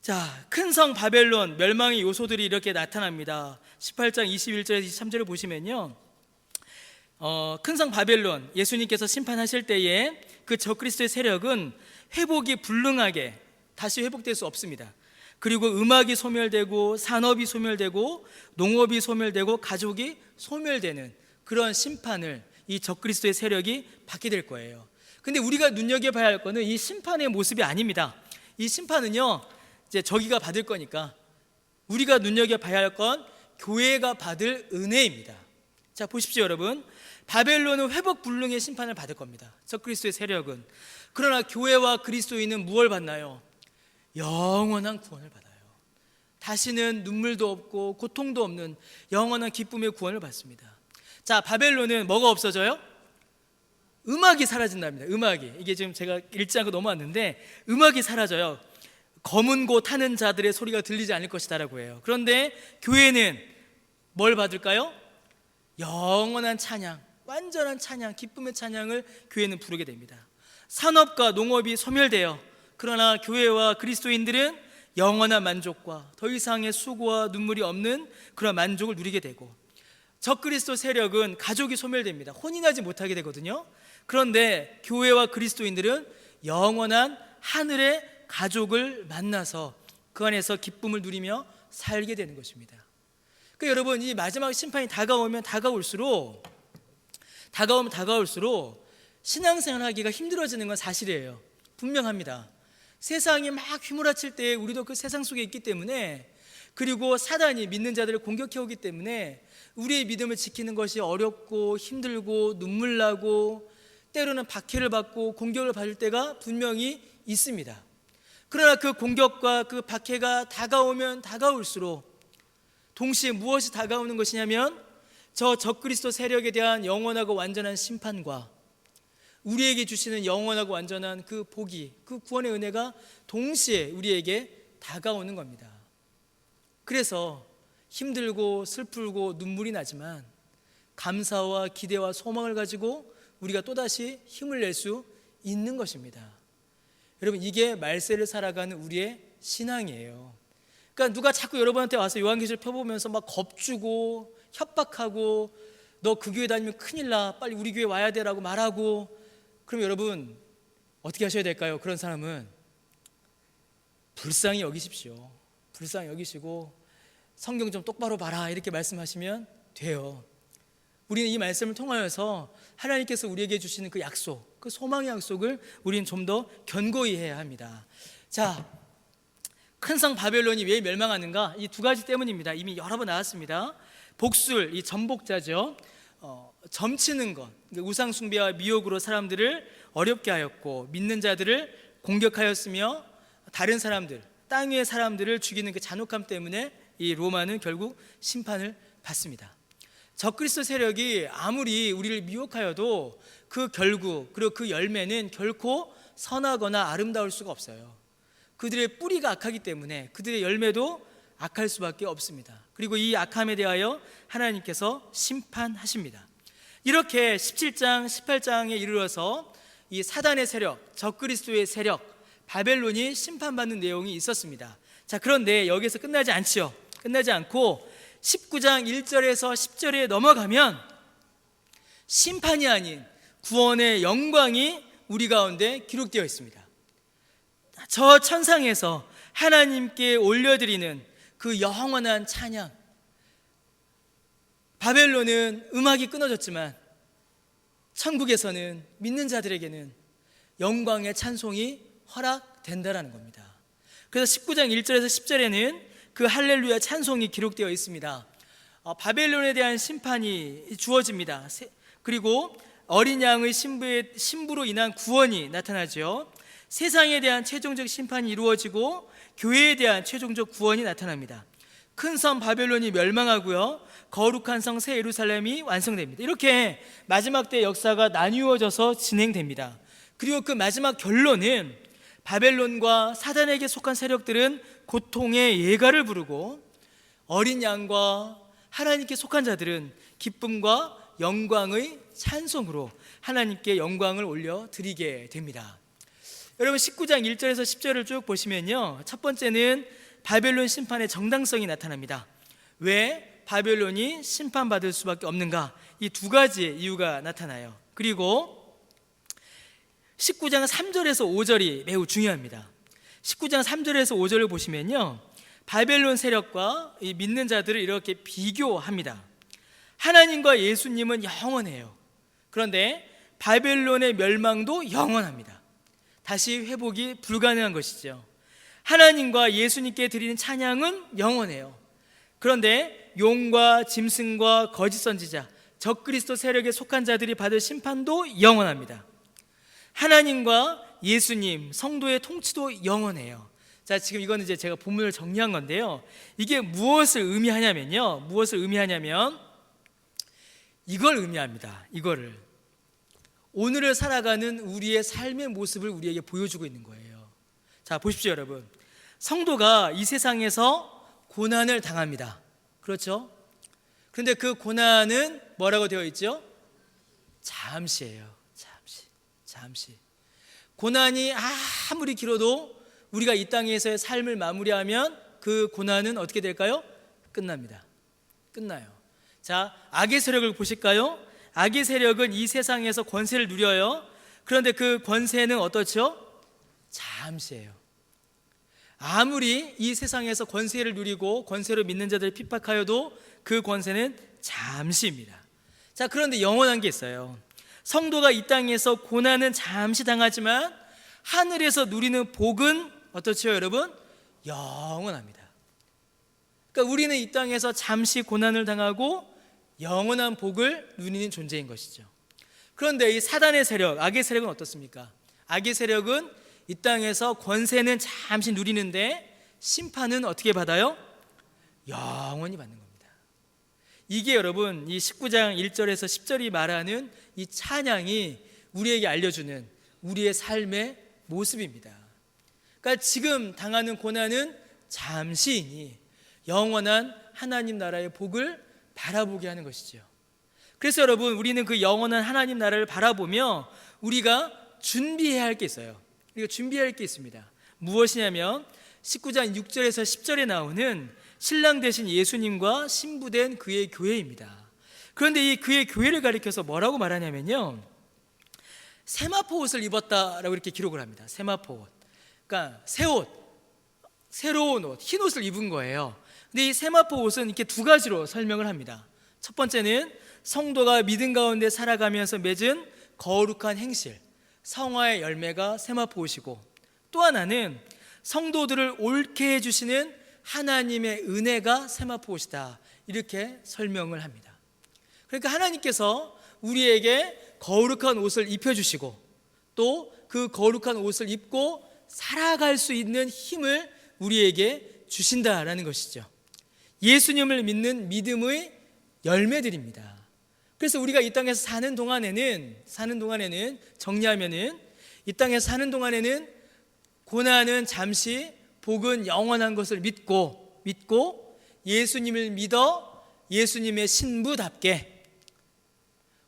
자, 큰 성 바벨론 멸망의 요소들이 이렇게 나타납니다. 18장 21절에서 23절을 보시면요, 큰 성 바벨론, 예수님께서 심판하실 때에 그 적그리스도의 세력은 회복이 불능하게 다시 회복될 수 없습니다. 그리고 음악이 소멸되고 산업이 소멸되고 농업이 소멸되고 가족이 소멸되는 그런 심판을 이 적그리스도의 세력이 받게 될 거예요. 근데 우리가 눈여겨봐야 할 거는 이 심판의 모습이 아닙니다. 이 심판은요, 이제 저기가 받을 거니까 우리가 눈여겨봐야 할 건 교회가 받을 은혜입니다. 자, 보십시오 여러분, 바벨론은 회복 불능의 심판을 받을 겁니다, 적그리스도의 세력은. 그러나 교회와 그리스도인은 무엇을 받나요? 영원한 구원을 받아요. 다시는 눈물도 없고 고통도 없는 영원한 기쁨의 구원을 받습니다. 자, 바벨론은 뭐가 없어져요? 음악이 사라진답니다. 음악이, 이게 지금 제가 읽지 않고 넘어왔는데, 음악이 사라져요. 검은 고 타는 자들의 소리가 들리지 않을 것이다 라고 해요. 그런데 교회는 뭘 받을까요? 영원한 찬양, 완전한 찬양, 기쁨의 찬양을 교회는 부르게 됩니다. 산업과 농업이 소멸돼요. 그러나 교회와 그리스도인들은 영원한 만족과 더 이상의 수고와 눈물이 없는 그런 만족을 누리게 되고, 적그리스도 세력은 가족이 소멸됩니다. 혼인하지 못하게 되거든요. 그런데 교회와 그리스도인들은 영원한 하늘의 가족을 만나서 그 안에서 기쁨을 누리며 살게 되는 것입니다. 그러니까 여러분, 이 마지막 심판이 다가올수록 신앙생활하기가 힘들어지는 건 사실이에요. 분명합니다. 세상이 막 휘몰아칠 때 우리도 그 세상 속에 있기 때문에, 그리고 사단이 믿는 자들을 공격해 오기 때문에 우리의 믿음을 지키는 것이 어렵고 힘들고 눈물 나고 때로는 박해를 받고 공격을 받을 때가 분명히 있습니다. 그러나 그 공격과 그 박해가 다가오면 다가올수록 동시에 무엇이 다가오는 것이냐면, 저 적그리스도 세력에 대한 영원하고 완전한 심판과 우리에게 주시는 영원하고 완전한 그 복이, 그 구원의 은혜가 동시에 우리에게 다가오는 겁니다. 그래서 힘들고 슬프고 눈물이 나지만 감사와 기대와 소망을 가지고 우리가 또다시 힘을 낼 수 있는 것입니다. 여러분, 이게 말세를 살아가는 우리의 신앙이에요. 그러니까 누가 자꾸 여러분한테 와서 요한계시를 펴보면서 막 겁주고 협박하고, 너 그 교회 다니면 큰일 나, 빨리 우리 교회 와야 돼 라고 말하고, 그럼 여러분 어떻게 하셔야 될까요? 그런 사람은 불쌍히 여기십시오. 불쌍히 여기시고 성경 좀 똑바로 봐라 이렇게 말씀하시면 돼요. 우리는 이 말씀을 통하여서 하나님께서 우리에게 주시는 그 약속, 그 소망의 약속을 우리는 좀 더 견고히 해야 합니다. 자, 큰 성 바벨론이 왜 멸망하는가? 이 두 가지 때문입니다. 이미 여러 번 나왔습니다. 복술, 이 전복자죠. 점치는 것, 우상 숭배와 미혹으로 사람들을 어렵게 하였고, 믿는 자들을 공격하였으며, 다른 사람들, 땅 위의 사람들을 죽이는 그 잔혹함 때문에 이 로마는 결국 심판을 받습니다. 적그리스도 세력이 아무리 우리를 미혹하여도 그 결국, 그리고 그 열매는 결코 선하거나 아름다울 수가 없어요. 그들의 뿌리가 악하기 때문에 그들의 열매도 악할 수밖에 없습니다. 그리고 이 악함에 대하여 하나님께서 심판하십니다. 이렇게 17장, 18장에 이르러서 이 사단의 세력, 적그리스도의 세력, 바벨론이 심판받는 내용이 있었습니다. 자, 그런데 여기서 끝나지 않지요. 끝나지 않고 19장 1절에서 10절에 넘어가면 심판이 아닌 구원의 영광이 우리 가운데 기록되어 있습니다. 저 천상에서 하나님께 올려드리는 그 영원한 찬양. 바벨론은 음악이 끊어졌지만 천국에서는 믿는 자들에게는 영광의 찬송이 허락된다라는 겁니다. 그래서 19장 1절에서 10절에는 그 할렐루야 찬송이 기록되어 있습니다. 바벨론에 대한 심판이 주어집니다. 그리고 어린 양의 신부로 인한 구원이 나타나죠. 세상에 대한 최종적 심판이 이루어지고 교회에 대한 최종적 구원이 나타납니다. 큰 섬 바벨론이 멸망하고요, 거룩한 성 새 예루살렘이 완성됩니다. 이렇게 마지막 때 역사가 나뉘어져서 진행됩니다. 그리고 그 마지막 결론은 바벨론과 사단에게 속한 세력들은 고통의 예가를 부르고 어린 양과 하나님께 속한 자들은 기쁨과 영광의 찬송으로 하나님께 영광을 올려드리게 됩니다. 여러분 19장 1절에서 10절을 쭉 보시면요, 첫 번째는 바벨론 심판의 정당성이 나타납니다. 왜 바벨론이 심판받을 수밖에 없는가? 이 두 가지의 이유가 나타나요. 그리고 19장 3절에서 5절이 매우 중요합니다. 19장 3절에서 5절을 보시면요, 바벨론 세력과 이 믿는 자들을 이렇게 비교합니다. 하나님과 예수님은 영원해요. 그런데 바벨론의 멸망도 영원합니다. 다시 회복이 불가능한 것이죠. 하나님과 예수님께 드리는 찬양은 영원해요. 그런데 용과 짐승과 거짓 선지자, 적그리스도 세력에 속한 자들이 받을 심판도 영원합니다. 하나님과 예수님, 성도의 통치도 영원해요. 자, 지금 이거는 이제 제가 본문을 정리한 건데요, 이게 무엇을 의미하냐면요, 이걸 의미합니다. 이거를 오늘을 살아가는 우리의 삶의 모습을 우리에게 보여주고 있는 거예요. 자, 보십시오 여러분. 성도가 이 세상에서 고난을 당합니다. 그렇죠? 그런데 그 고난은 뭐라고 되어 있죠? 잠시예요. 잠시. 고난이 아무리 길어도 우리가 이 땅에서의 삶을 마무리하면 그 고난은 어떻게 될까요? 끝납니다. 끝나요. 자, 악의 세력을 보실까요? 악의 세력은 이 세상에서 권세를 누려요. 그런데 그 권세는 어떻죠? 잠시예요. 아무리 이 세상에서 권세를 누리고 권세로 믿는 자들을 핍박하여도 그 권세는 잠시입니다. 자, 그런데 영원한 게 있어요. 성도가 이 땅에서 고난은 잠시 당하지만 하늘에서 누리는 복은 어떻죠 여러분? 영원합니다. 그러니까 우리는 이 땅에서 잠시 고난을 당하고 영원한 복을 누리는 존재인 것이죠. 그런데 이 사단의 세력, 악의 세력은 어떻습니까? 악의 세력은 이 땅에서 권세는 잠시 누리는데 심판은 어떻게 받아요? 영원히 받는 겁니다. 이게 여러분 이 19장 1절에서 10절이 말하는 이 찬양이 우리에게 알려주는 우리의 삶의 모습입니다. 그러니까 지금 당하는 고난은 잠시이니 영원한 하나님 나라의 복을 바라보게 하는 것이죠. 그래서 여러분 우리는 그 영원한 하나님 나라를 바라보며 우리가 준비해야 할 게 있어요. 우리가 준비해야 할 게 있습니다. 무엇이냐면 19장 6절에서 10절에 나오는 신랑 되신 예수님과 신부된 그의 교회입니다. 그런데 이 그의 교회를 가리켜서 뭐라고 말하냐면요, 세마포 옷을 입었다라고 이렇게 기록을 합니다. 세마포 옷, 그러니까 새 옷, 새로운 옷, 흰 옷을 입은 거예요. 근데 이 세마포 옷은 이렇게 두 가지로 설명을 합니다. 첫 번째는 성도가 믿음 가운데 살아가면서 맺은 거룩한 행실, 성화의 열매가 세마포 옷이고, 또 하나는 성도들을 옳게 해주시는 하나님의 은혜가 세마포 옷이다, 이렇게 설명을 합니다. 그러니까 하나님께서 우리에게 거룩한 옷을 입혀주시고 또 그 거룩한 옷을 입고 살아갈 수 있는 힘을 우리에게 주신다라는 것이죠. 예수님을 믿는 믿음의 열매들입니다. 그래서 우리가 이 땅에서 사는 동안에는 정리하면은 이 땅에서 사는 동안에는 고난은 잠시, 복은 영원한 것을 믿고 예수님을 믿어 예수님의 신부답게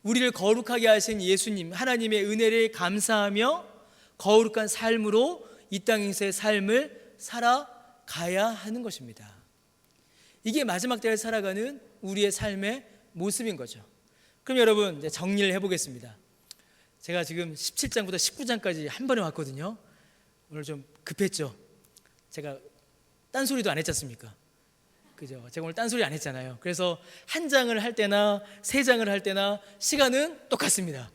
우리를 거룩하게 하신 예수님, 하나님의 은혜를 감사하며 거룩한 삶으로 이 땅에서의 삶을 살아가야 하는 것입니다. 이게 마지막 때를 살아가는 우리의 삶의 모습인 거죠. 그럼 여러분, 이제 정리를 해보겠습니다. 제가 지금 17장부터 19장까지 한 번에 왔거든요. 오늘 좀 급했죠. 제가 딴소리도 안 했지 않습니까? 그죠? 제가 오늘 딴소리 안 했잖아요. 그래서 한 장을 할 때나 세 장을 할 때나 시간은 똑같습니다.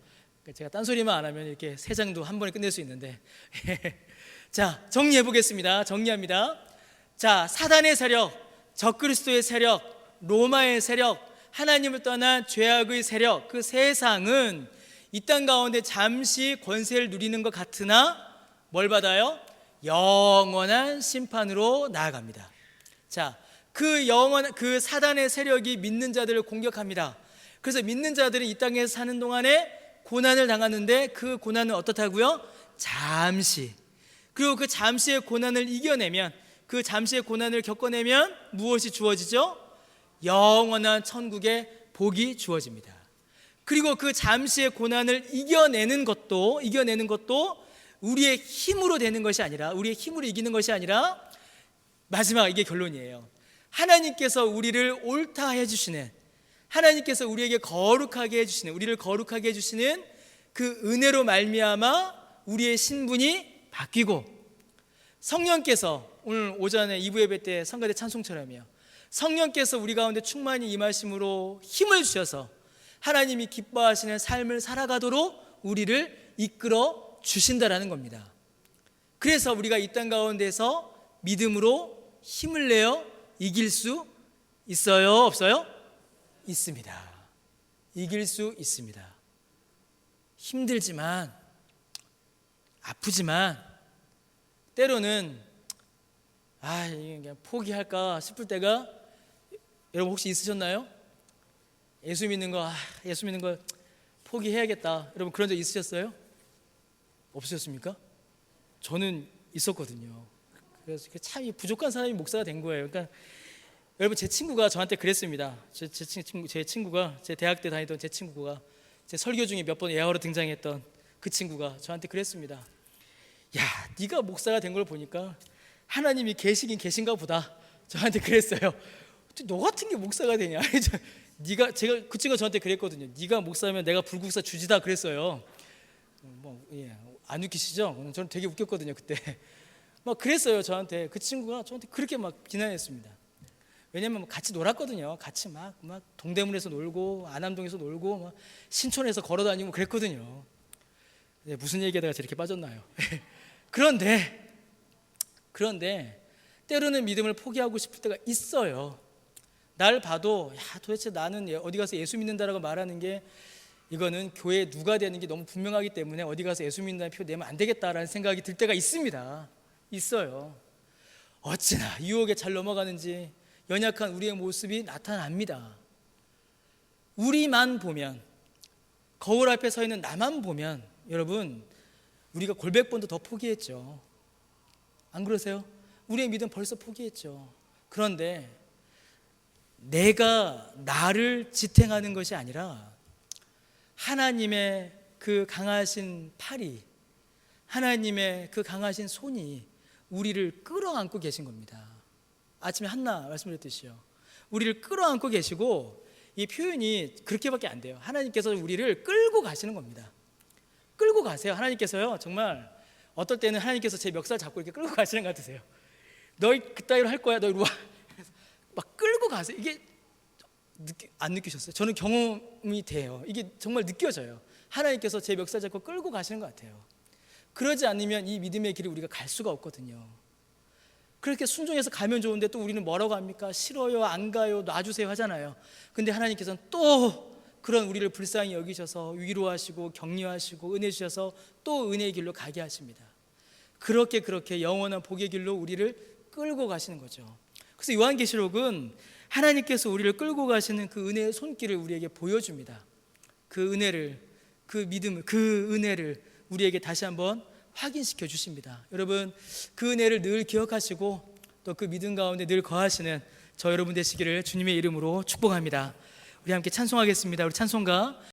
제가 딴소리만 안 하면 이렇게 세 장도 한 번에 끝낼 수 있는데 자, 정리해 보겠습니다. 정리합니다. 자, 사단의 세력, 적그리스도의 세력, 로마의 세력, 하나님을 떠난 죄악의 세력, 그 세상은 이 땅 가운데 잠시 권세를 누리는 것 같으나 뭘 받아요? 영원한 심판으로 나아갑니다. 자, 그 사단의 세력이 믿는 자들을 공격합니다. 그래서 믿는 자들은 이 땅에서 사는 동안에 고난을 당하는데 그 고난은 어떻다고요? 잠시. 그리고 그 잠시의 고난을 이겨내면, 그 잠시의 고난을 겪어내면 무엇이 주어지죠? 영원한 천국의 복이 주어집니다. 그리고 그 잠시의 고난을 이겨내는 것도 우리의 힘으로 되는 것이 아니라, 우리의 힘으로 이기는 것이 아니라, 마지막 이게 결론이에요. 하나님께서 우리를 옳다 해주시는, 하나님께서 우리에게 거룩하게 해주시는, 우리를 거룩하게 해주시는 그 은혜로 말미암아 우리의 신분이 바뀌고, 성령께서 오늘 오전에 2부 예배 때 성가대 찬송처럼요, 성령께서 우리 가운데 충만히 임하심으로 힘을 주셔서 하나님이 기뻐하시는 삶을 살아가도록 우리를 이끌어 주신다라는 겁니다. 그래서 우리가 이 땅 가운데서 믿음으로 힘을 내어 이길 수 있어요? 없어요? 있습니다. 이길 수 있습니다. 힘들지만, 아프지만, 때로는 이게 그냥 포기할까 싶을 때가 여러분 혹시 있으셨나요? 예수 믿는 거 포기해야겠다. 여러분 그런 적 있으셨어요? 없으셨습니까? 저는 있었거든요. 그래서 참 부족한 사람이 목사가 된 거예요. 그러니까 여러분, 제 친구가 저한테 그랬습니다. 제 친구가, 제 대학 때 다니던 제 친구가, 제 설교 중에 몇 번 예화로 등장했던 그 친구가 저한테 그랬습니다. 야, 네가 목사가 된 걸 보니까 하나님이 계시긴 계신가 보다. 저한테 그랬어요. 너 같은 게 목사가 되냐? 그 친구가 저한테 그랬거든요. 네가 목사면 내가 불국사 주지다 그랬어요. 안 웃기시죠? 저는 되게 웃겼거든요 그때. 막 그랬어요 저한테. 그 친구가 저한테 그렇게 막 비난했습니다. 왜냐면 같이 놀았거든요. 같이 막 동대문에서 놀고 안암동에서 놀고 막 신촌에서 걸어다니고 그랬거든요. 무슨 얘기하다가 저렇게 빠졌나요? 그런데 때로는 믿음을 포기하고 싶을 때가 있어요. 날 봐도 도대체 나는 어디 가서 예수 믿는다라고 말하는 게, 이거는 교회 누가 되는 게 너무 분명하기 때문에 어디 가서 예수 믿는다는 표 내면 안 되겠다라는 생각이 들 때가 있습니다. 있어요. 어찌나 유혹에 잘 넘어가는지 연약한 우리의 모습이 나타납니다. 우리만 보면, 거울 앞에 서 있는 나만 보면, 여러분, 우리가 골백 번도 더 포기했죠. 안 그러세요? 우리의 믿음 벌써 포기했죠. 그런데 내가 나를 지탱하는 것이 아니라 하나님의 그 강하신 팔이, 하나님의 그 강하신 손이 우리를 끌어안고 계신 겁니다. 아침에 한나 말씀드렸듯이요, 우리를 끌어안고 계시고, 이 표현이 그렇게밖에 안 돼요. 하나님께서 우리를 끌고 가시는 겁니다. 끌고 가세요. 하나님께서요, 정말 어떨 때는 하나님께서 제 멱살 잡고 이렇게 끌고 가시는 것 같으세요. 너희 그따위로 할 거야, 너 이리 와. 막 끌고 가세요. 이게 안 느끼셨어요? 저는 경험이 돼요. 이게 정말 느껴져요. 하나님께서 제 멱살 잡고 끌고 가시는 것 같아요. 그러지 않으면 이 믿음의 길을 우리가 갈 수가 없거든요. 그렇게 순종해서 가면 좋은데 또 우리는 뭐라고 합니까? 싫어요, 안 가요, 놔주세요 하잖아요. 근데 하나님께서는 또 그런 우리를 불쌍히 여기셔서 위로하시고 격려하시고 은혜 주셔서 또 은혜의 길로 가게 하십니다. 그렇게 영원한 복의 길로 우리를 끌고 가시는 거죠. 그래서 요한계시록은 하나님께서 우리를 끌고 가시는 그 은혜의 손길을 우리에게 보여줍니다. 그 은혜를, 그 믿음을, 그 은혜를 우리에게 다시 한번 확인시켜 주십니다. 여러분, 그 은혜를 늘 기억하시고 또 그 믿음 가운데 늘 거하시는 저 여러분 되시기를 주님의 이름으로 축복합니다. 우리 함께 찬송하겠습니다. 우리 찬송가